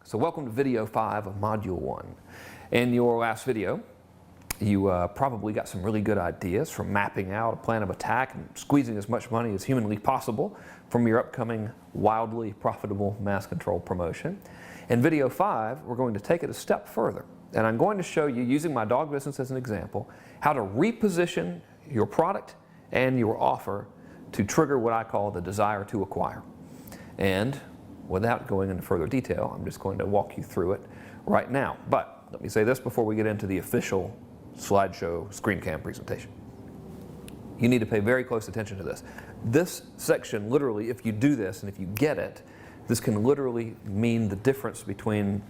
So welcome to video 5 of module 1. In your last video, you probably got some really good ideas from mapping out a plan of attack and squeezing as much money as humanly possible from your upcoming wildly profitable mass control promotion. In video 5, we're going to take it a step further, and I'm going to show you, using my dog business as an example, how to reposition your product and your offer to trigger what I call the desire to acquire. And without going into further detail, I'm just going to walk you through it right now. But let me say this before we get into the official slideshow screen cam presentation. You need to pay very close attention to this. This section, literally, if you do this and if you get it, this can literally mean the difference between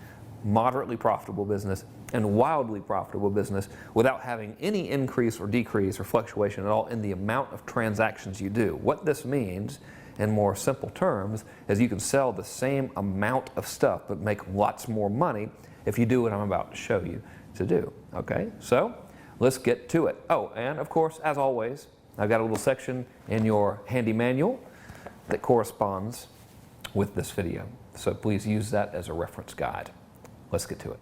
moderately profitable business and wildly profitable business without having any increase or decrease or fluctuation at all in the amount of transactions you do. What this means, in more simple terms, is you can sell the same amount of stuff but make lots more money if you do what I'm about to show you to do. Okay, so let's get to it. Oh, and of course, as always, I've got a little section in your handy manual that corresponds with this video. So please use that as a reference guide. Let's get to it.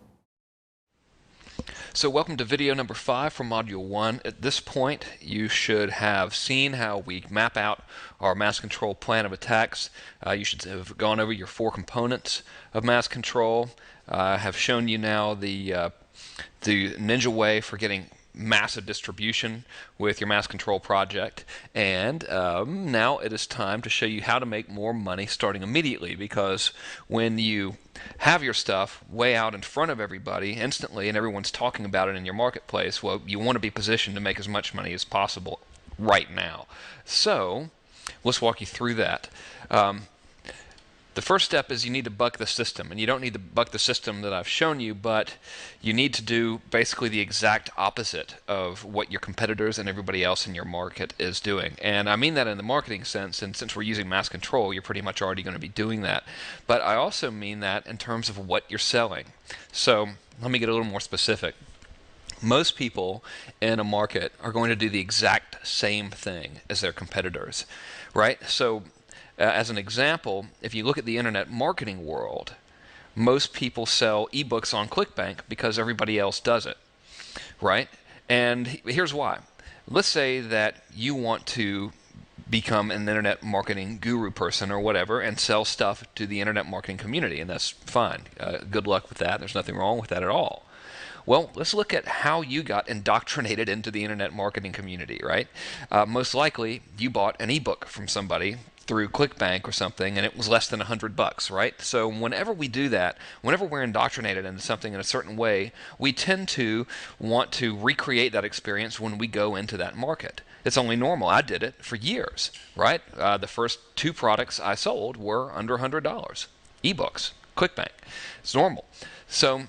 So welcome to video number 5 from module 1. At this point, you should have seen how we map out our mass control plan of attacks. You should have gone over your 4 components of mass control. I have shown you now the ninja way for getting massive distribution with your mass control project, and now it is time to show you how to make more money starting immediately, because when you have your stuff way out in front of everybody instantly and everyone's talking about it in your marketplace, well, you want to be positioned to make as much money as possible right now. So let's walk you through that. The first step is you need to buck the system, and you don't need to buck the system that I've shown you, but you need to do basically the exact opposite of what your competitors and everybody else in your market is doing. And I mean that in the marketing sense, and since we're using mass control, you're pretty much already going to be doing that. But I also mean that in terms of what you're selling. So let me get a little more specific. Most people in a market are going to do the exact same thing as their competitors, right? So as an example, if you look at the internet marketing world, most people sell ebooks on ClickBank because everybody else does it, right? And here's why. Let's say that you want to become an internet marketing guru person or whatever and sell stuff to the internet marketing community, and that's fine. Good luck with that. There's nothing wrong with that at all. Well, let's look at how you got indoctrinated into the internet marketing community, right? Most likely, you bought an ebook from somebody through ClickBank or something, and it was less than $100, right? So whenever we do that, whenever we're indoctrinated into something in a certain way, we tend to want to recreate that experience when we go into that market. It's only normal. I did it for years, right? The first 2 products I sold were under $100. Ebooks, ClickBank. It's normal. So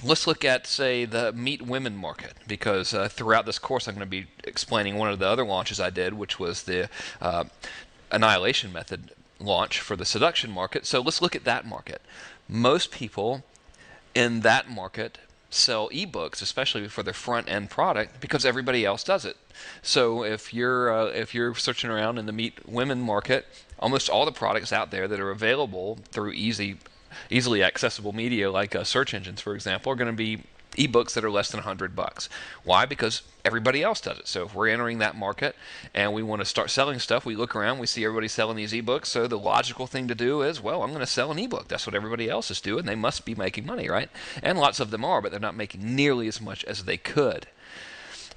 let's look at, say, the meet women market, because throughout this course I'm going to be explaining one of the other launches I did, which was the annihilation method launch for the seduction market. So let's look at that market. Most people in that market sell ebooks, especially for their front-end product, because everybody else does it. So if you're searching around in the meet women market, almost all the products out there that are available through easily accessible media like search engines, for example, are going to be ebooks that are less than $100. Why? Because everybody else does it. So if we're entering that market and we want to start selling stuff, we look around, we see everybody selling these ebooks, so the logical thing to do is, well, I'm going to sell an ebook. That's what everybody else is doing. They must be making money, right? And lots of them are, but they're not making nearly as much as they could.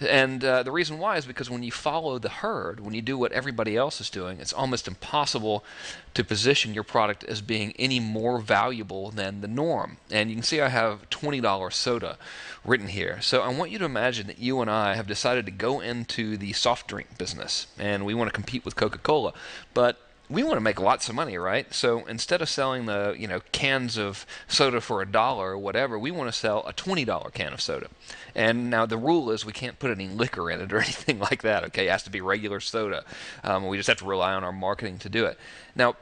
And the reason why is because when you follow the herd, when you do what everybody else is doing, it's almost impossible to position your product as being any more valuable than the norm. And you can see I have $20 soda written here. So I want you to imagine that you and I have decided to go into the soft drink business, and we want to compete with Coca-Cola. But we want to make lots of money, right? So instead of selling the cans of soda for $1 or whatever, we want to sell a $20 can of soda. And now the rule is we can't put any liquor in it or anything like that. Okay, it has to be regular soda. We just have to rely on our marketing to do it. Now,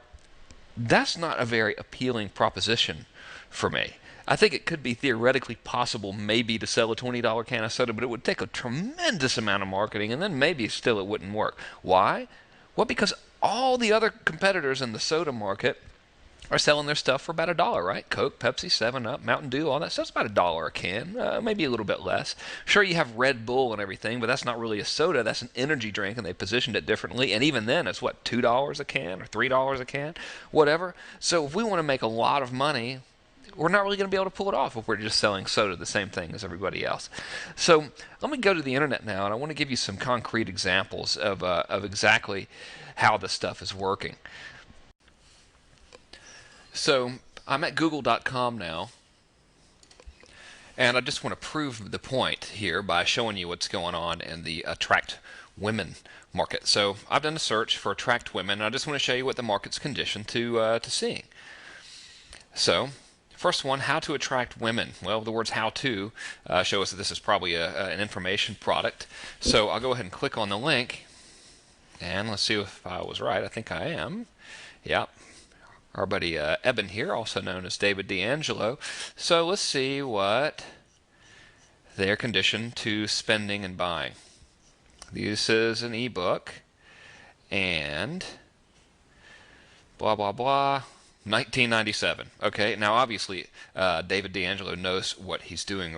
that's not a very appealing proposition for me. I think it could be theoretically possible maybe to sell a $20 can of soda, but it would take a tremendous amount of marketing, and then maybe still it wouldn't work. Why? Well, because all the other competitors in the soda market are selling their stuff for about $1, right? Coke, Pepsi, 7-Up, Mountain Dew, all that stuff's about $1 a can, maybe a little bit less. Sure, you have Red Bull and everything, but that's not really a soda. That's an energy drink, and they positioned it differently. And even then, it's what, $2 a can or $3 a can, whatever. So if we want to make a lot of money, we're not really going to be able to pull it off if we're just selling soda, the same thing as everybody else. So let me go to the internet now, and I want to give you some concrete examples of exactly how this stuff is working. So I'm at google.com now, and I just want to prove the point here by showing you what's going on in the attract women market. So I've done a search for attract women, and I just want to show you what the market's conditioned to seeing. So first one, how to attract women. Well, the words how to show us that this is probably an information product. So I'll go ahead and click on the link, and let's see if I was right. I think I am. Yep. Our buddy Eben here, also known as David D'Angelo. So let's see what they're conditioned to spending and buying. This is an ebook, and blah, blah, blah. 1997. Okay, now obviously David D'Angelo knows what he's doing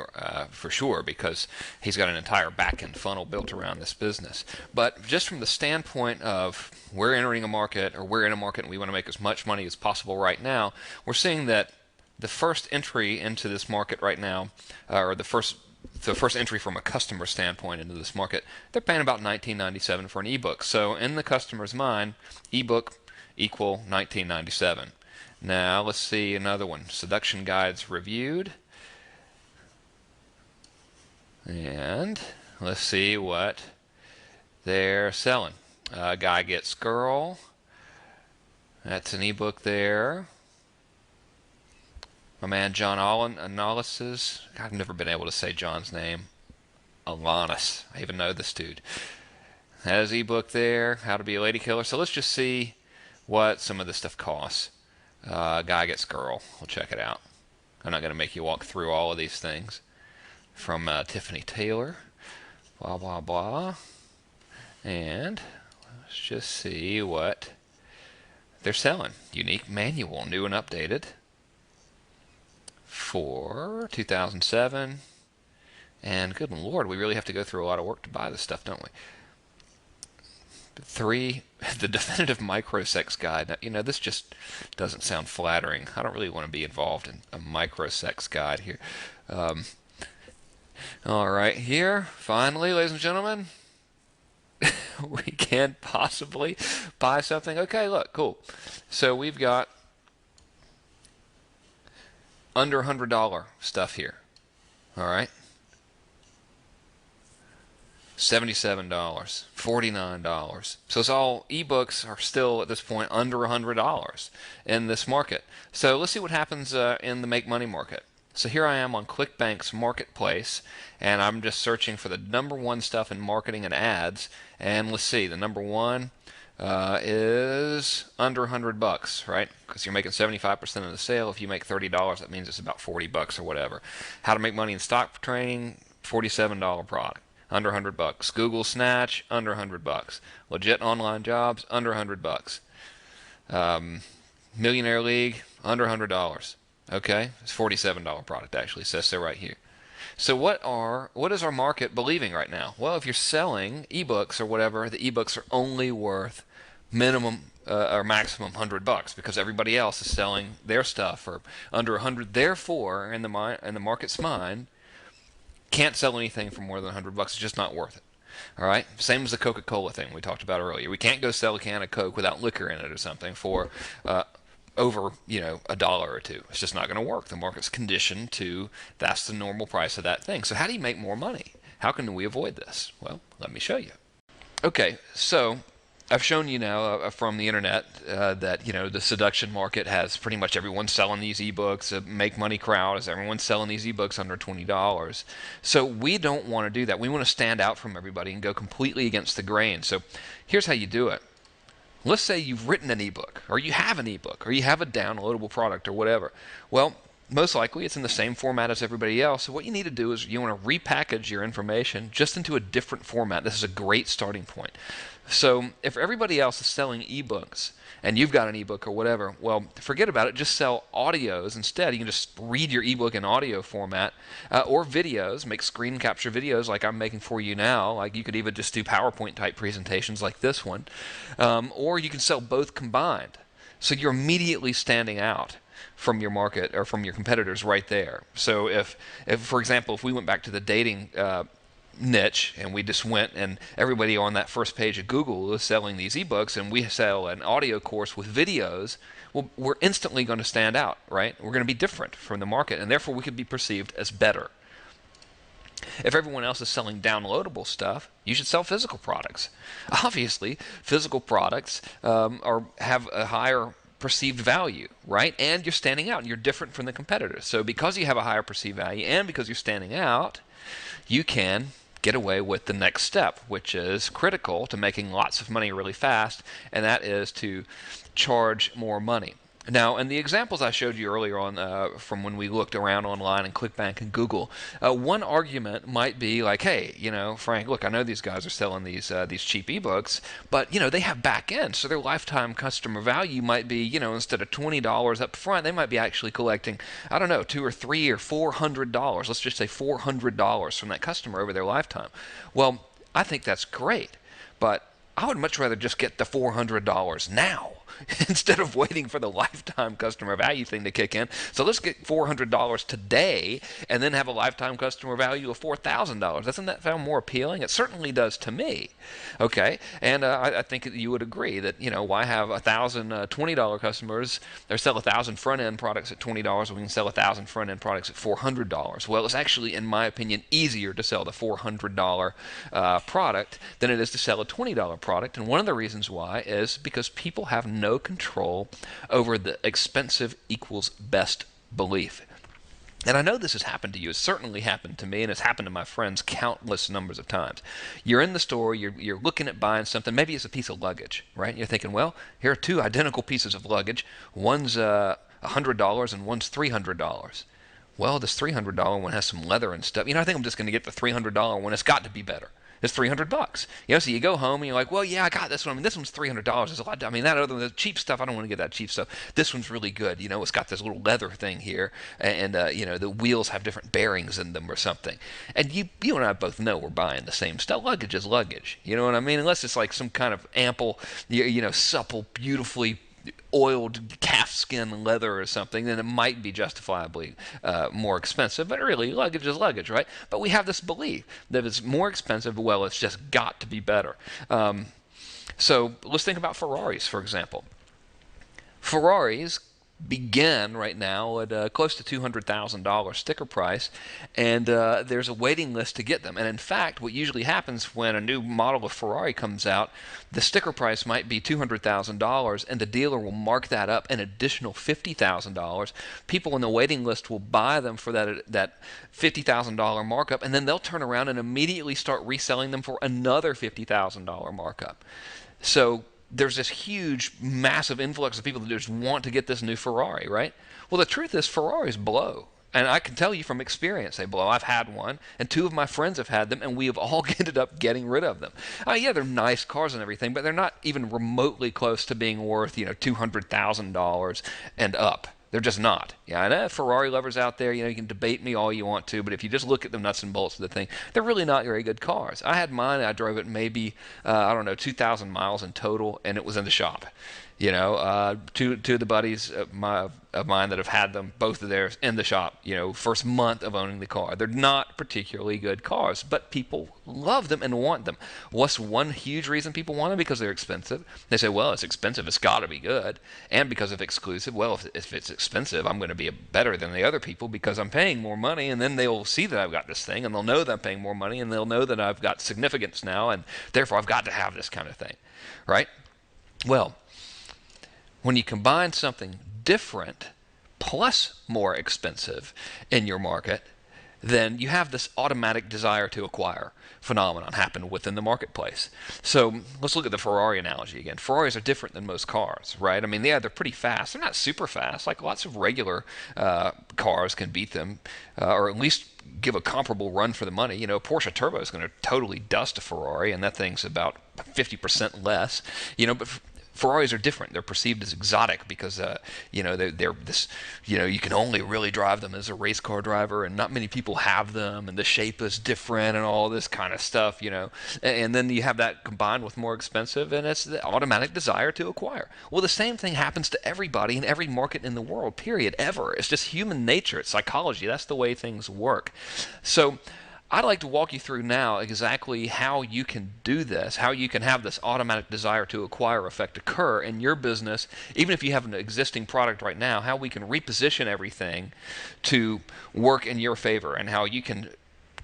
for sure, because he's got an entire back-end funnel built around this business. But just from the standpoint of we're entering a market, or we're in a market and we want to make as much money as possible right now, we're seeing that the first entry into this market right now, or the first entry from a customer standpoint into this market, they're paying about $19.97 for an ebook. So in the customer's mind, ebook equal $19.97. Now let's see another one. Seduction guides reviewed. And let's see what they're selling. Guy gets girl. That's an ebook there. My man John Analysis. I've never been able to say John's name. Alanis. I even know this dude. Has ebook there. How to be a lady killer. So let's just see what some of this stuff costs. Guy gets girl. We'll check it out. I'm not going to make you walk through all of these things. From Tiffany Taylor. Blah, blah, blah. And let's just see what they're selling. Unique manual, new and updated. For 2007. And good Lord, we really have to go through a lot of work to buy this stuff, don't we? 3, the definitive microsex guide. Now, you know, this just doesn't sound flattering. I don't really want to be involved in a microsex guide here. All right, here, finally, ladies and gentlemen, we can't possibly buy something. Okay, look, cool. So we've got under $100 stuff here. All right. $77, $49. So it's all ebooks are still at this point under $100 in this market. So let's see what happens in the make money market. So here I am on ClickBank's marketplace, and I'm just searching for the #1 stuff in marketing and ads. And let's see, the #1 is under $100, right? Because you're making 75% of the sale. If you make $30, that means it's about $40 or whatever. How to make money in stock trading, $47 product. Under $100. Google Snatch, under $100. Legit online jobs, under $100. Millionaire League, under $100. Okay, it's $47 product actually. It says so right here. So what is our market believing right now? Well, if you're selling ebooks or whatever, the ebooks are only worth minimum or maximum $100 because everybody else is selling their stuff for under 100. Therefore, in the market's mind, can't sell anything for more than $100. It's just not worth it. All right. Same as the Coca-Cola thing we talked about earlier. We can't go sell a can of Coke without liquor in it or something for over $1 or $2. It's just not going to work. The market's conditioned to that's the normal price of that thing. So how do you make more money? How can we avoid this? Well, let me show you. Okay, so I've shown you now from the internet that the seduction market has pretty much everyone selling these ebooks. A make money crowd is everyone selling these ebooks under $20. So we don't want to do that. We want to stand out from everybody and go completely against the grain. So here's how you do it. Let's say you've written an ebook, or you have an ebook, or you have a downloadable product, or whatever. Well, most likely it's in the same format as everybody else. So what you need to do is you want to repackage your information just into a different format. This is a great starting point. So if everybody else is selling ebooks and you've got an ebook or whatever, well, forget about it. Just sell audios instead. You can just read your ebook in audio format, or videos. Make screen capture videos like I'm making for you now. Like you could even just do PowerPoint type presentations like this one, or you can sell both combined. So you're immediately standing out from your market or from your competitors right there. So if for example, if we went back to the dating niche and we just went and everybody on that first page of Google is selling these ebooks and we sell an audio course with videos, well, we're instantly going to stand out, right? We're going to be different from the market, and therefore we could be perceived as better. If everyone else is selling downloadable stuff, you should sell physical products. Obviously, physical products have a higher perceived value, right? And you're standing out and you're different from the competitors. So because you have a higher perceived value and because you're standing out, you can get away with the next step, which is critical to making lots of money really fast, and that is to charge more money. Now, in the examples I showed you earlier on from when we looked around online and ClickBank and Google, one argument might be like, hey, you know, Frank, look, I know these guys are selling these cheap ebooks, but, you know, they have back end, so their lifetime customer value might be, you know, instead of $20 up front, they might be actually collecting, I don't know, $200 or $300 or $400. Let's just say $400 from that customer over their lifetime. Well, I think that's great, but I would much rather just get the $400 now instead of waiting for the lifetime customer value thing to kick in. So let's get $400 today and then have a lifetime customer value of $4,000. Doesn't that sound more appealing? It certainly does to me. Okay, and I think you would agree that, you know, why have 1,000 $20 customers or sell 1,000 front-end products at $20 when we can sell 1,000 front-end products at $400? Well, it's actually, in my opinion, easier to sell the $400 product than it is to sell a $20 product, and one of the reasons why is because people have no control over the expensive equals best belief. And I know this has happened to you. It's certainly happened to me, and it's happened to my friends countless numbers of times. You're in the store, you're looking at buying something. Maybe it's a piece of luggage, right? You're thinking, well, here are two identical pieces of luggage. One's $100 and one's $300. Well, this $300 one has some leather and stuff. You know, I think I'm just going to get the $300 one. It's got to be better. It's $300. You know, so you go home and you're like, well, yeah, I got this one. I mean, this one's $300. It's a lot. I mean, that other the cheap stuff, I don't want to get that cheap stuff. This one's really good. You know, it's got this little leather thing here, and you know, the wheels have different bearings in them or something. And you and I both know we're buying the same stuff. Luggage is luggage. You know what I mean? Unless it's like some kind of ample, you know, supple, beautifully oiled calfskin leather or something, then it might be justifiably more expensive. But really, luggage is luggage, right? But we have this belief that it's more expensive, well, it's just got to be better. So let's think about Ferraris, for example. Ferraris begin right now at close to $200,000 sticker price, and there's a waiting list to get them. And in fact, what usually happens when a new model of Ferrari comes out, the sticker price might be $200,000, and the dealer will mark that up an additional $50,000. People in the waiting list will buy them for that $50,000 markup, and then they'll turn around and immediately start reselling them for another $50,000 markup. So there's this huge, massive influx of people that just want to get this new Ferrari, right? Well, the truth is Ferraris blow. And I can tell you from experience they blow. I've had one, and two of my friends have had them, and we have all ended up getting rid of them. Yeah, they're nice cars and everything, but they're not even remotely close to being worth, you know, $200,000 and up. They're just not. Yeah, I know Ferrari lovers out there, you know, you can debate me all you want to, but if you just look at the nuts and bolts of the thing, they're really not very good cars. I had mine, I drove it maybe, I don't know, 2,000 miles in total, and it was in the shop. You know, two of the buddies of mine that have had them, both of theirs in the shop, you know, first month of owning the car. They're not particularly good cars, but people love them and want them. What's one huge reason people want them? Because they're expensive. They say, well, it's expensive, it's got to be good. And because of exclusive, well, if it's expensive, I'm going to be better than the other people because I'm paying more money, and then they'll see that I've got this thing, and they'll know that I'm paying more money, and they'll know that I've got significance now, and therefore I've got to have this kind of thing, right? Well, when you combine something different plus more expensive in your market, then you have this automatic desire to acquire phenomenon happen within the marketplace. So let's look at the Ferrari analogy again. Ferraris are different than most cars, right? I mean, yeah, they're pretty fast. They're not super fast. Like lots of regular cars can beat them, or at least give a comparable run for the money. You know, a Porsche Turbo is going to totally dust a Ferrari, and that thing's about 50% less. You know, but Ferraris are different. They're perceived as exotic because, you know, they're this, you know, you can only really drive them as a race car driver, and not many people have them, and the shape is different, and all this kind of stuff, you know. And then you have that combined with more expensive, and it's the automatic desire to acquire. Well, the same thing happens to everybody in every market in the world, period, ever. It's just human nature. It's psychology. That's the way things work. So I'd like to walk you through now exactly how you can do this, how you can have this automatic desire to acquire effect occur in your business, even if you have an existing product right now, how we can reposition everything to work in your favor, and how you can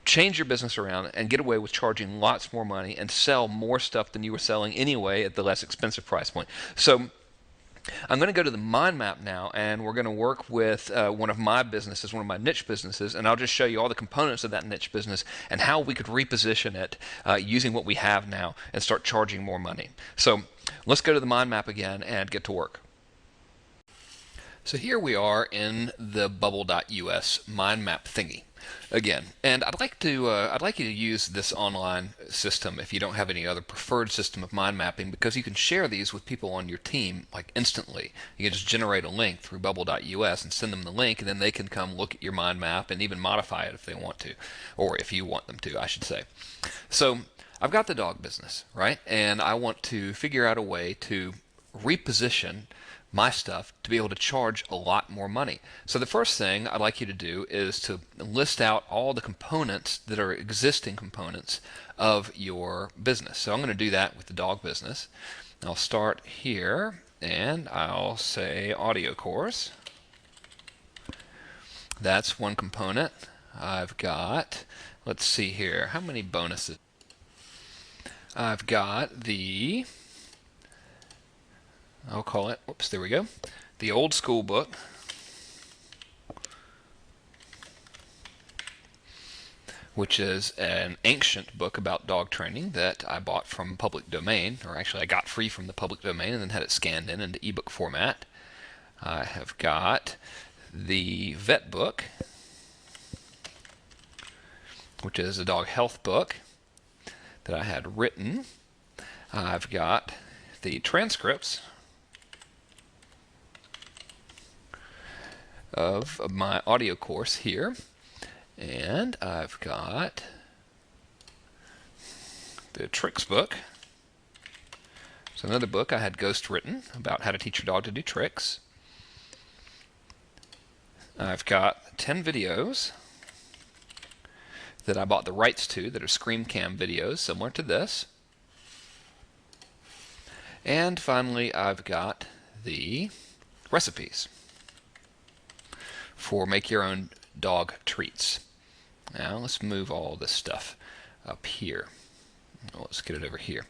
change your business around and get away with charging lots more money and sell more stuff than you were selling anyway at the less expensive price point. So I'm going to go to the mind map now, and we're going to work with one of my businesses, one of my niche businesses, and I'll just show you all the components of that niche business and how we could reposition it using what we have now and start charging more money. So let's go to the mind map again and get to work. So here we are in the bubble.us mind map thingy again, and I'd like you to use this online system if you don't have any other preferred system of mind mapping, because you can share these with people on your team like instantly. You can just generate a link through bubble.us and send them the link, and then they can come look at your mind map and even modify it if they want to, or if you want them to, I should say. So I've got the dog business, right? And I want to figure out a way to reposition my stuff to be able to charge a lot more money. So the first thing I'd like you to do is to list out all the components that are existing components of your business. So I'm going to do that with the dog business. I'll start here, and I'll say audio course. That's one component. I've got, let's see here, how many bonuses? I've got the, I'll call it, whoops, there we go, the old school book, which is an ancient book about dog training that I bought from public domain, or actually I got free from the public domain and then had it scanned in into ebook format. I have got the vet book, which is a dog health book that I had written. I've got the transcripts of my audio course here, and I've got the tricks book. It's another book I had ghost written about how to teach your dog to do tricks. I've got 10 videos that I bought the rights to that are screen cam videos similar to this. And finally, I've got the recipes for make your own dog treats. Now let's move all this stuff up here. Let's get it over here.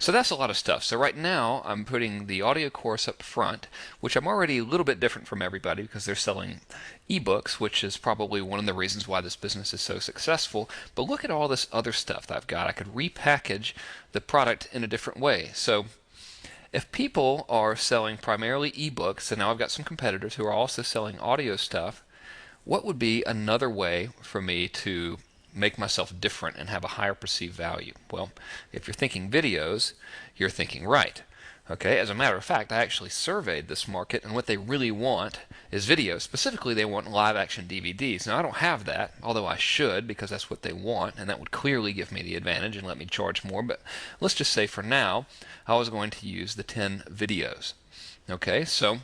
So that's a lot of stuff. So right now I'm putting the audio course up front, which I'm already a little bit different from everybody because they're selling ebooks, which is probably one of the reasons why this business is so successful. But look at all this other stuff that I've got. I could repackage the product in a different way. So if people are selling primarily ebooks, and now I've got some competitors who are also selling audio stuff, what would be another way for me to make myself different and have a higher perceived value? Well, if you're thinking videos, you're thinking right. Okay, as a matter of fact, I actually surveyed this market, and what they really want is video. Specifically, they want live action DVDs. Now, I don't have that, although I should, because that's what they want, and that would clearly give me the advantage and let me charge more. But let's just say for now, I was going to use the 10 videos. Okay, so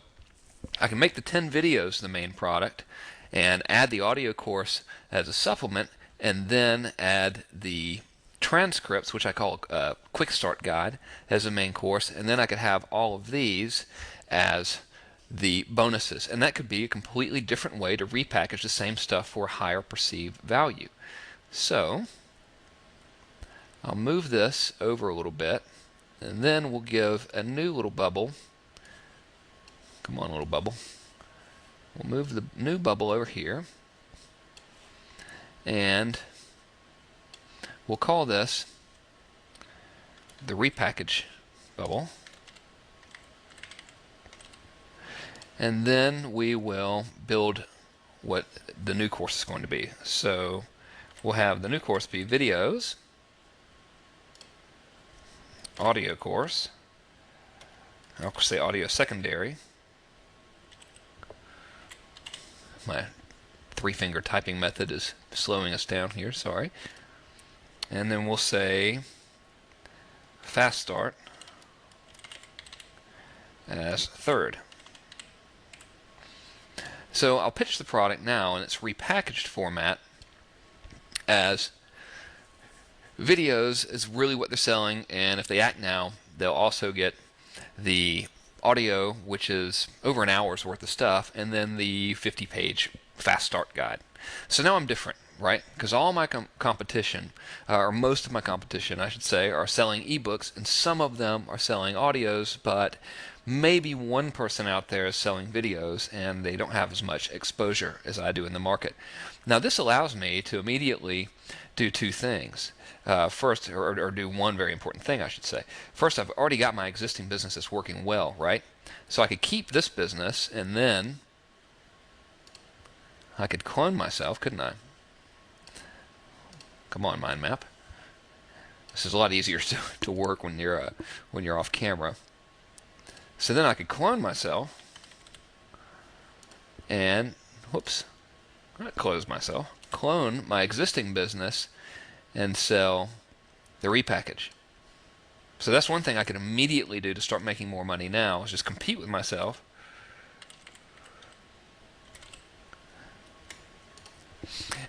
I can make the 10 videos the main product and add the audio course as a supplement, and then add the transcripts, which I call a quick start guide, as a main course, and then I could have all of these as the bonuses, and that could be a completely different way to repackage the same stuff for a higher perceived value. So I'll move this over a little bit, and then we'll give a new little bubble. Come on, little bubble. We'll move the new bubble over here, and we'll call this the repackage bubble. And then we will build what the new course is going to be. So we'll have the new course be videos, audio course, I'll say audio secondary. My three-finger typing method is slowing us down here, sorry. And then we'll say fast start as third. So I'll pitch the product now in its repackaged format as videos is really what they're selling, and if they act now, they'll also get the audio, which is over an hour's worth of stuff, and then the 50-page fast start guide. So now I'm different, right? Because all my competition, or most of my competition, I should say, are selling ebooks, and some of them are selling audios, but maybe one person out there is selling videos, and they don't have as much exposure as I do in the market. Now this allows me to immediately do two things. First, or do one very important thing, I should say. First, I've already got my existing business that's working well, right? So I could keep this business, and then I could clone myself, couldn't I? Come on, mind map. This is a lot easier to work when you're off camera. So then I could clone myself, and whoops, not close myself. Clone my existing business and sell the repackage. So that's one thing I could immediately do to start making more money now, is just compete with myself.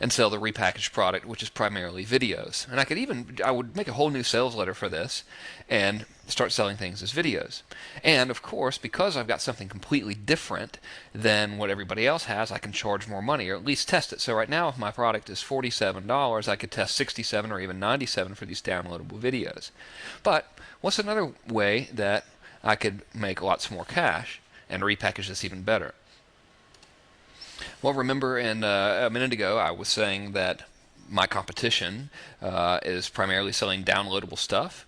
And sell the repackaged product, which is primarily videos. And I would make a whole new sales letter for this and start selling things as videos. And of course, because I've got something completely different than what everybody else has, I can charge more money, or at least test it. So right now, if my product is $47, I could test $67 or even $97 for these downloadable videos. But what's another way that I could make lots more cash and repackage this even better? Well, remember a minute ago I was saying that my competition is primarily selling downloadable stuff.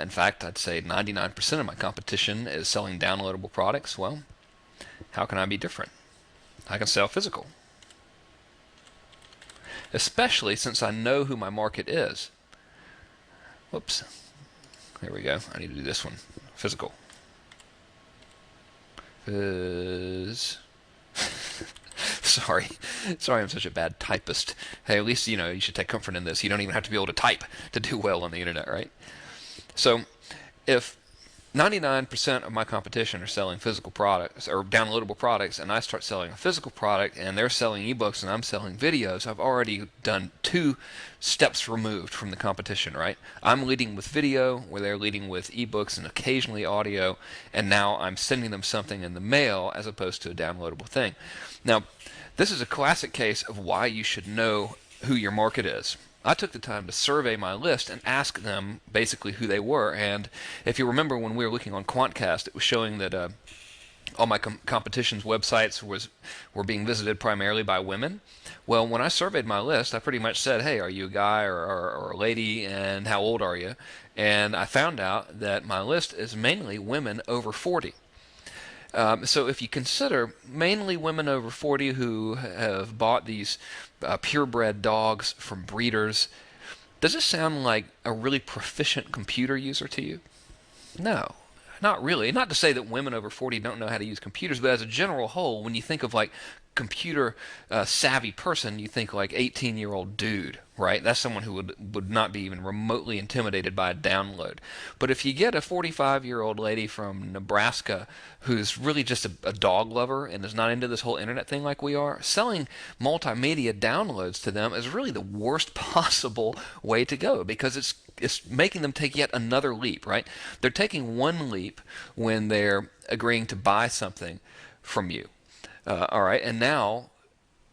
In fact, I'd say 99% of my competition is selling downloadable products. Well, how can I be different? I can sell physical. Especially since I know who my market is. Whoops. There we go. I need to do this one. Physical. Sorry I'm such a bad typist. Hey, at least, you should take comfort in this. You don't even have to be able to type to do well on the internet, right? So if 99% of my competition are selling physical products or downloadable products, and I start selling a physical product and they're selling ebooks and I'm selling videos, I've already done 2 steps removed from the competition, right? I'm leading with video, where they're leading with ebooks and occasionally audio, and now I'm sending them something in the mail as opposed to a downloadable thing. Now, this is a classic case of why you should know who your market is. I took the time to survey my list and ask them basically who they were. And if you remember when we were looking on Quantcast, it was showing that all my competition's websites were being visited primarily by women. Well, when I surveyed my list, I pretty much said, hey, are you a guy or a lady, and how old are you? And I found out that my list is mainly women over 40. So if you consider mainly women over 40 who have bought these purebred dogs from breeders, does it sound like a really proficient computer user to you? No, not really. Not to say that women over 40 don't know how to use computers, but as a general whole, when you think of like computer savvy person, you think like 18-year-old dude, right? That's someone who would not be even remotely intimidated by a download. But if you get a 45-year-old lady from Nebraska who's really just a dog lover and is not into this whole internet thing like we are, selling multimedia downloads to them is really the worst possible way to go, because it's making them take yet another leap, right? They're taking one leap when they're agreeing to buy something from you. All right, and now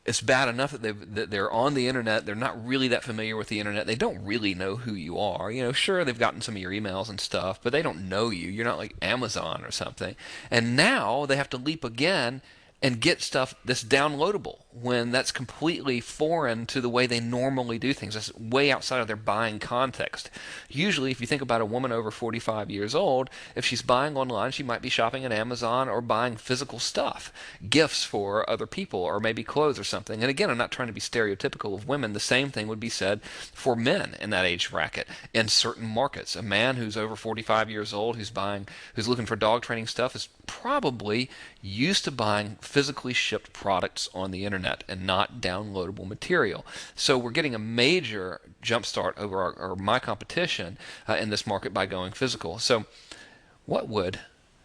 it's bad enough that they're on the internet. They're not really that familiar with the internet. They don't really know who you are. Sure, they've gotten some of your emails and stuff, but they don't know you. You're not like Amazon or something. And now they have to leap again and get stuff that's downloadable. when that's completely foreign to the way they normally do things. That's way outside of their buying context. Usually, if you think about a woman over 45 years old, if she's buying online, she might be shopping at Amazon or buying physical stuff, gifts for other people, or maybe clothes or something. And again, I'm not trying to be stereotypical of women. The same thing would be said for men in that age bracket in certain markets. A man who's over 45 years old, who's looking for dog training stuff, is probably used to buying physically shipped products on the internet and not downloadable material. So we're getting a major jump start over my competition in this market by going physical. So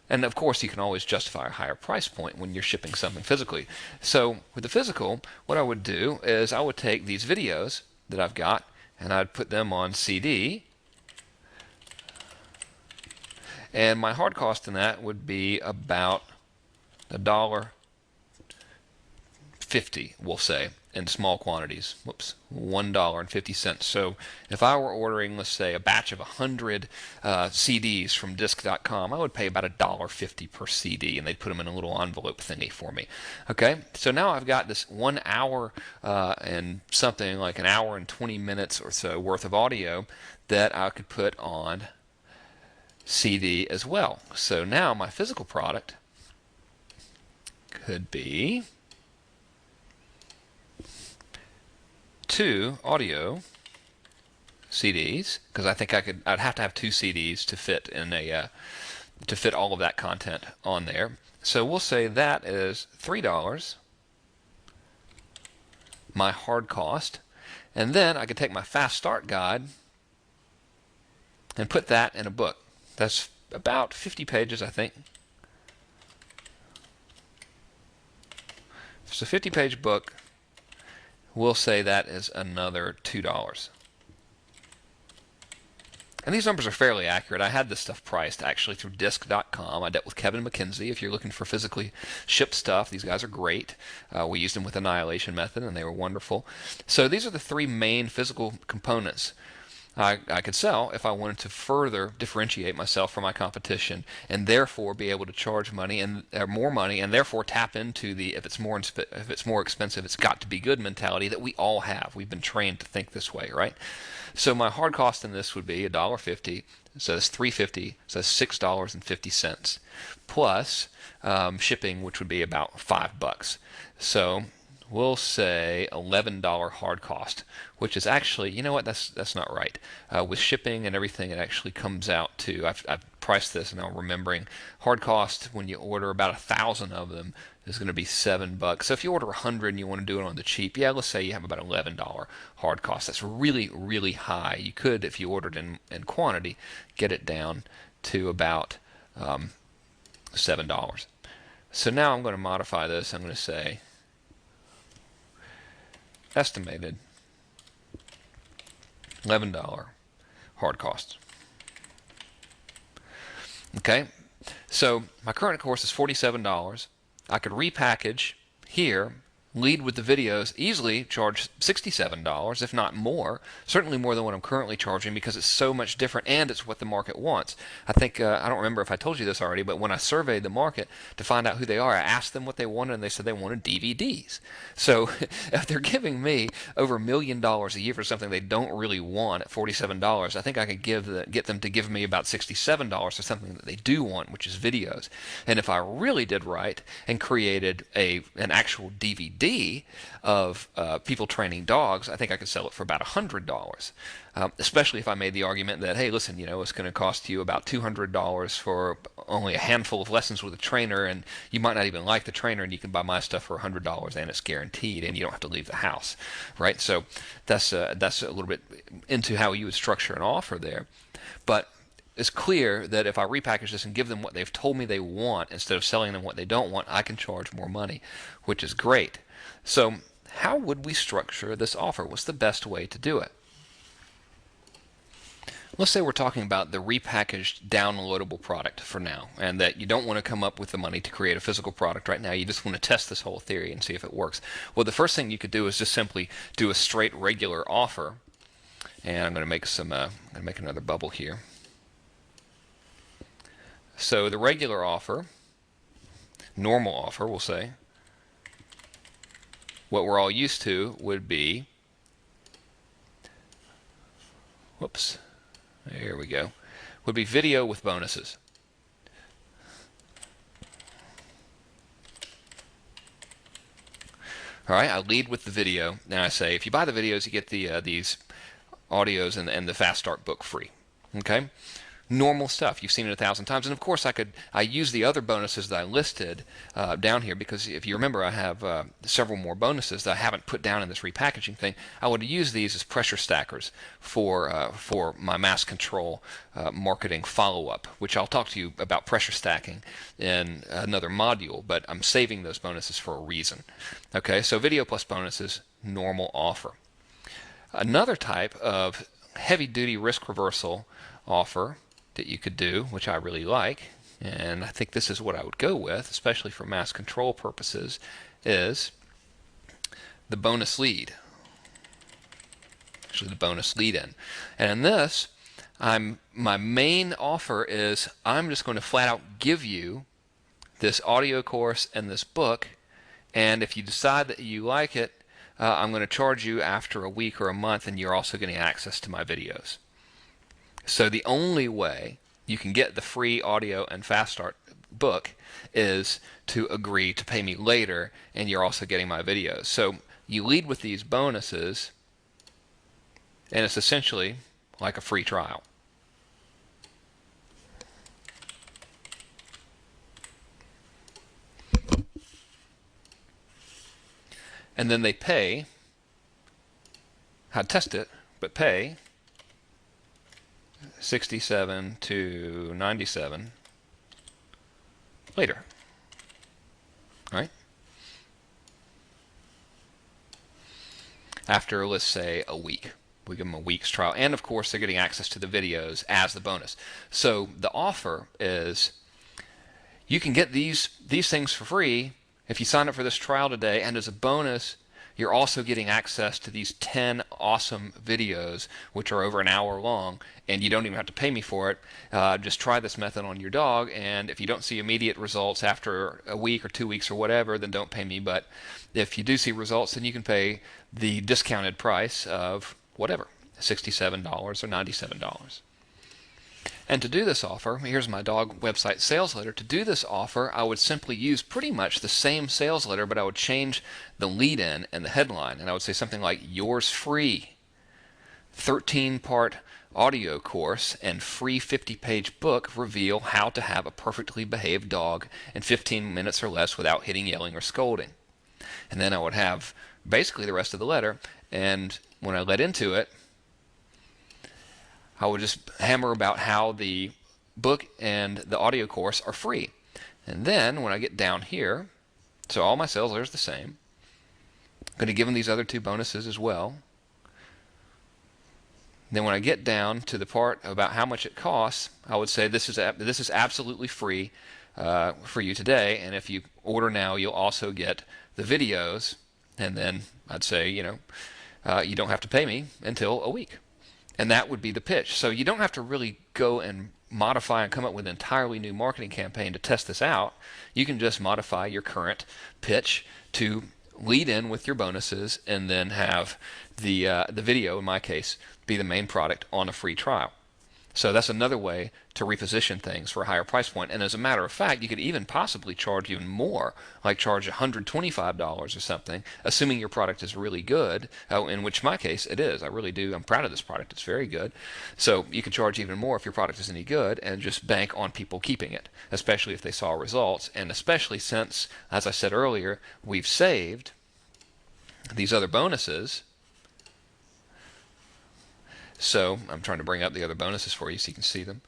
and of course you can always justify a higher price point when you're shipping something physically. So with the physical, what I would do is I would take these videos that I've got and I'd put them on CD. And my hard cost in that would be about $1.50, we'll say, in small quantities. Whoops, $1.50. So if I were ordering, let's say, a batch of 100 CDs from disc.com, I would pay about $1.50 per CD, and they'd put them in a little envelope thingy for me. Okay, so now I've got this 1 hour and something like an hour and 20 minutes or so worth of audio that I could put on CD as well. So now my physical product could be 2 audio CDs, because I think I'd have to have 2 CDs to fit in to fit all of that content on there. So we'll say that is $3, my hard cost, and then I could take my fast start guide and put that in a book. That's about 50 pages, I think. It's a 50-page book. We'll say that is another $2. And these numbers are fairly accurate. I had this stuff priced actually through disc.com. I dealt with Kevin McKenzie. If you're looking for physically shipped stuff, these guys are great. We used them with Annihilation Method, and they were wonderful. So these are the 3 main physical components I could sell if I wanted to further differentiate myself from my competition, and therefore be able to charge money and more money, and therefore tap into the if it's more expensive, it's got to be good mentality that we all have. We've been trained to think this way, right? So my hard cost in this would be $1.50. So that's $3.50. So that's $6.50 plus shipping, which would be about $5. So we'll say $11 hard cost, which is actually, you know what, that's not right. With shipping and everything, it actually comes out to, I've priced this now remembering, hard cost when you order about 1,000 of them is going to be $7. So if you order 100 and you want to do it on the cheap, yeah, let's say you have about $11 hard cost. That's really, really high. You could, if you ordered in quantity, get it down to about $7. So now I'm going to modify this. I'm going to say estimated $11 hard cost. Okay, so my current course is $47. I could repackage here, lead with the videos, easily charge $67, if not more, certainly more than what I'm currently charging, because it's so much different and it's what the market wants. I think, I don't remember if I told you this already, but when I surveyed the market to find out who they are, I asked them what they wanted, and they said they wanted DVDs. So if they're giving me over $1 million a year for something they don't really want at $47, I think I could get them to give me about $67 for something that they do want, which is videos. And if I really did right and created an actual DVD of people training dogs, I think I could sell it for about $100. Especially if I made the argument that, hey, listen, it's going to cost you about $200 for only a handful of lessons with a trainer, and you might not even like the trainer, and you can buy my stuff for $100, and it's guaranteed, and you don't have to leave the house, right? So that's a little bit into how you would structure an offer there. But it's clear that if I repackage this and give them what they've told me they want instead of selling them what they don't want, I can charge more money, which is great. So how would we structure this offer? What's the best way to do it? Let's say we're talking about the repackaged downloadable product for now, and that you don't want to come up with the money to create a physical product right now. You just want to test this whole theory and see if it works. Well, the first thing you could do is just simply do a straight regular offer. And I'm going to make another bubble here. So the regular offer, normal offer, we'll say, what we're all used to would be, whoops, there we go, would be video with bonuses. All right, I lead with the video. Now I say, if you buy the videos, you get these audios and the Fast Start book free. Okay, normal stuff. You've seen it 1,000 times. And of course, I use the other bonuses that I listed down here, because if you remember, I have several more bonuses that I haven't put down in this repackaging thing. I would use these as pressure stackers for my mass control marketing follow-up, which I'll talk to you about pressure stacking in another module, but I'm saving those bonuses for a reason. Okay, so video plus bonuses, normal offer. Another type of heavy-duty risk reversal offer that you could do, which I really like, and I think this is what I would go with, especially for mass control purposes, is the bonus lead. Actually, the bonus lead-in. And in this, my main offer is I'm just going to flat out give you this audio course and this book, and if you decide that you like it, I'm going to charge you after a week or a month, and you're also getting access to my videos. So the only way you can get the free audio and Fast Start book is to agree to pay me later, and you're also getting my videos. So you lead with these bonuses, and it's essentially like a free trial. And then they pay, I'd test it, but pay 67 to 97 later. Right? After, let's say, a week. We give them a week's trial. And of course, they're getting access to the videos as the bonus. So the offer is you can get these things for free if you sign up for this trial today, and as a bonus, you're also getting access to these 10 awesome videos, which are over an hour long, and you don't even have to pay me for it. Just try this method on your dog, and if you don't see immediate results after a week or 2 weeks or whatever, then don't pay me. But if you do see results, then you can pay the discounted price of whatever, $67 or $97. And to do this offer, here's my dog website sales letter. To do this offer, I would simply use pretty much the same sales letter, but I would change the lead-in and the headline. And I would say something like, yours free, 13-part audio course and free 50-page book reveal how to have a perfectly behaved dog in 15 minutes or less without hitting, yelling, or scolding. And then I would have basically the rest of the letter. And when I led into it, I would just hammer about how the book and the audio course are free. And then when I get down here, so all my sales letters are the same. I'm going to give them these other two bonuses as well. Then when I get down to the part about how much it costs, I would say this is absolutely free for you today, and if you order now, you'll also get the videos. And then I'd say, you don't have to pay me until a week. And that would be the pitch. So you don't have to really go and modify and come up with an entirely new marketing campaign to test this out. You can just modify your current pitch to lead in with your bonuses, and then have the video, in my case, be the main product on a free trial. So that's another way to reposition things for a higher price point. And as a matter of fact, you could even possibly charge even more, like charge $125 or something, assuming your product is really good, in which my case it is. I really do. I'm proud of this product. It's very good. So you could charge even more if your product is any good, and just bank on people keeping it, especially if they saw results, and especially since, as I said earlier, we've saved these other bonuses. So I'm trying to bring up the other bonuses for you so you can see them.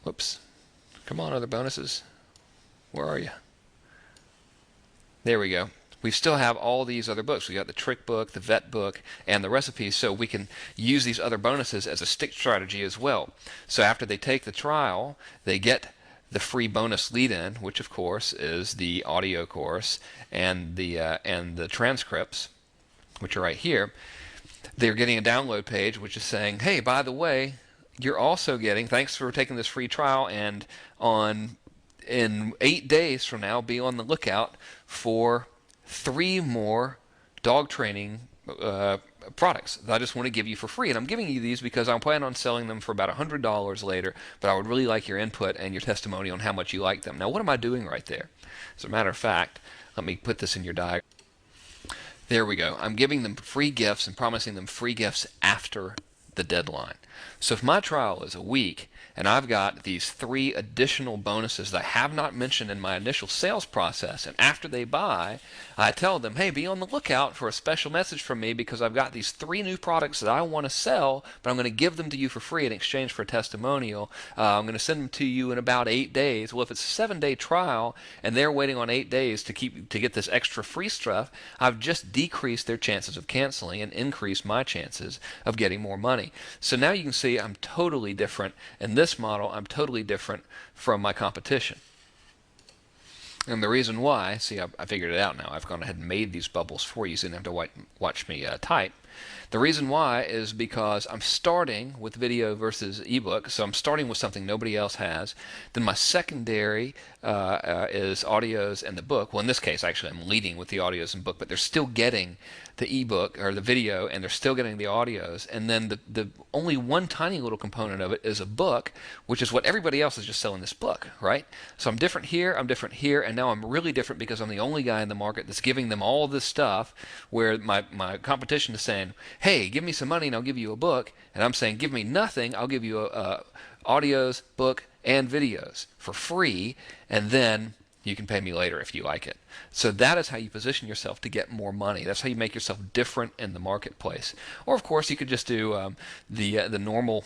Whoops. Come on, other bonuses. Where are you? There we go. We still have all these other books. We got the trick book, the vet book, and the recipes, so we can use these other bonuses as a stick strategy as well. So after they take the trial, they get the free bonus lead-in, which of course is the audio course and the transcripts, which are right here. They're getting a download page which is saying, hey, by the way, you're also getting, thanks for taking this free trial, and in 8 days from now, be on the lookout for 3 more dog training products that I just want to give you for free. And I'm giving you these because I plan on selling them for about $100 later, but I would really like your input and your testimony on how much you like them. Now, what am I doing right there? As a matter of fact, let me put this in your diagram. There we go. I'm giving them free gifts and promising them free gifts after the deadline. So if my trial is a week and I've got these 3 additional bonuses that I have not mentioned in my initial sales process, and after they buy, I tell them, hey, be on the lookout for a special message from me because I've got these 3 new products that I want to sell, but I'm going to give them to you for free in exchange for a testimonial. I'm going to send them to you in about 8 days. Well, if it's a 7-day trial and they're waiting on 8 days to get this extra free stuff, I've just decreased their chances of canceling and increased my chances of getting more money. So now you can see I'm totally different. In this model, I'm totally different from my competition. And the reason why, see, I figured it out now. I've gone ahead and made these bubbles for you, so you didn't have to watch me type. The reason why is because I'm starting with video versus ebook, so I'm starting with something nobody else has. Then my secondary is audios and the book. Well, in this case, actually, I'm leading with the audios and book, but they're still getting the ebook or the video, and they're still getting the audios. And then the only one tiny little component of it is a book, which is what everybody else is just selling this book, right? So I'm different here, and now I'm really different because I'm the only guy in the market that's giving them all this stuff, where my competition is saying, hey, give me some money and I'll give you a book, and I'm saying, give me nothing, I'll give you audios, book, and videos for free, and then you can pay me later if you like it. So that is how you position yourself to get more money. That's how you make yourself different in the marketplace. Or of course you could just do the normal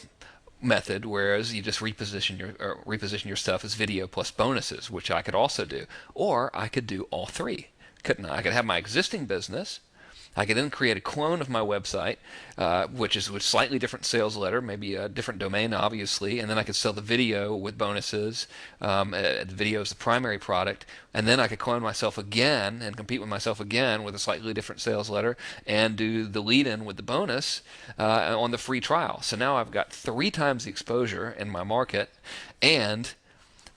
method, whereas you just reposition your stuff as video plus bonuses, which I could also do. Or I could do all 3, couldn't I? I could have my existing business. I could then create a clone of my website, which is with slightly different sales letter, maybe a different domain, obviously, and then I could sell the video with bonuses. The video is the primary product, and then I could clone myself again and compete with myself again with a slightly different sales letter and do the lead-in with the bonus on the free trial. So now I've got 3 times the exposure in my market, and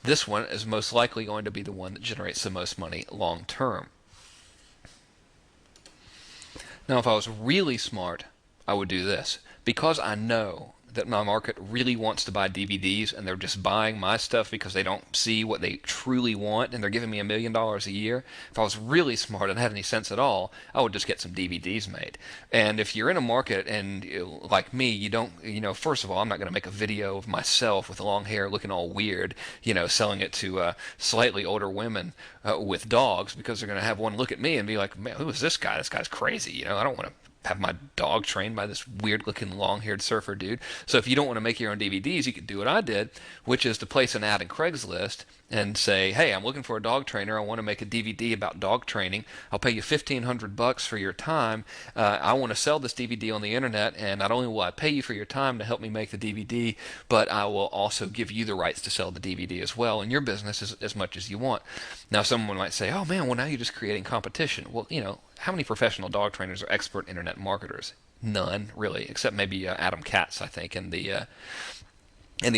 this one is most likely going to be the one that generates the most money long term. Now, if I was really smart, I would do this. Because I know that my market really wants to buy DVDs and they're just buying my stuff because they don't see what they truly want and they're giving me $1 million a year, if I was really smart and had any sense at all, I would just get some DVDs made. And if you're in a market and like me, you don't, first of all, I'm not going to make a video of myself with long hair looking all weird, selling it to slightly older women with dogs, because they're going to have one look at me and be like, man, who is this guy? This guy's crazy. I don't want to have my dog trained by this weird-looking long-haired surfer dude. So if you don't want to make your own DVDs, you could do what I did, which is to place an ad in Craigslist and say, hey, I'm looking for a dog trainer. I want to make a DVD about dog training. I'll pay you $1,500 for your time. I want to sell this DVD on the internet, and not only will I pay you for your time to help me make the DVD, but I will also give you the rights to sell the DVD as well in your business as much as you want. Now, someone might say, oh, man, well, now you're just creating competition. Well, how many professional dog trainers are expert internet marketers? None, really, except maybe Adam Katz, I think, and the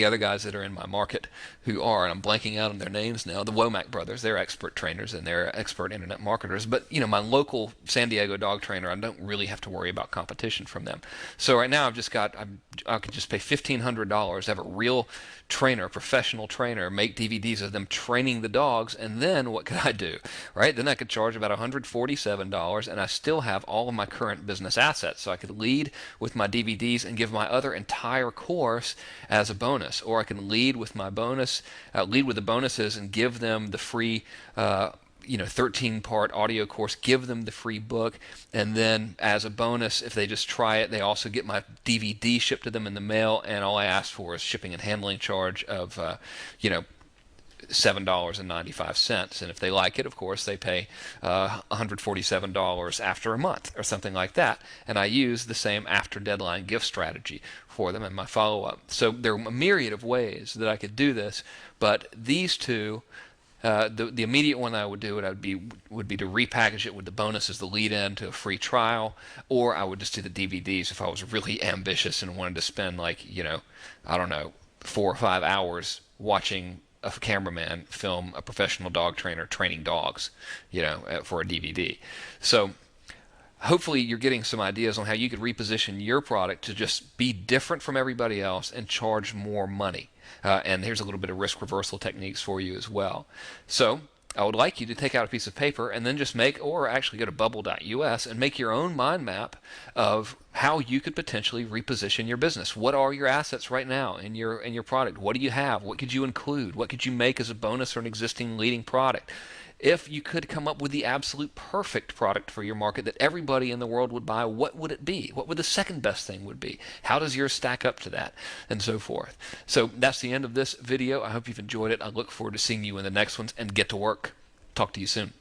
other guys that are in my market who are, and I'm blanking out on their names now, the Womack brothers. They're expert trainers and they're expert internet marketers. But, my local San Diego dog trainer, I don't really have to worry about competition from them. So right now I could just pay $1,500, have a real trainer, professional trainer, make DVDs of them training the dogs, and then what could I do, right? Then I could charge about $147, and I still have all of my current business assets. So I could lead with my DVDs and give my other entire course as a bonus, or I can lead with my bonus, lead with the bonuses and give them the free 13-part audio course, give them the free book, and then as a bonus, if they just try it, they also get my DVD shipped to them in the mail, and all I ask for is shipping and handling charge of $7.95, and if they like it, of course, they pay $147 after a month or something like that, and I use the same after deadline gift strategy for them in my follow-up. So there are a myriad of ways that I could do this, but these two, the immediate one I would do would be to repackage it with the bonuses, the lead-in to a free trial, or I would just do the DVDs if I was really ambitious and wanted to spend, like, I don't know, 4 or 5 hours watching a cameraman film a professional dog trainer training dogs, for a DVD. So hopefully you're getting some ideas on how you could reposition your product to just be different from everybody else and charge more money. And here's a little bit of risk reversal techniques for you as well. So I would like you to take out a piece of paper and then just make, or actually go to bubble.us and make your own mind map of how you could potentially reposition your business. What are your assets right now in your product? What do you have? What could you include? What could you make as a bonus or an existing leading product? If you could come up with the absolute perfect product for your market that everybody in the world would buy, what would it be? What would the second best thing would be? How does yours stack up to that? And so forth. So that's the end of this video. I hope you've enjoyed it. I look forward to seeing you in the next ones, and get to work. Talk to you soon.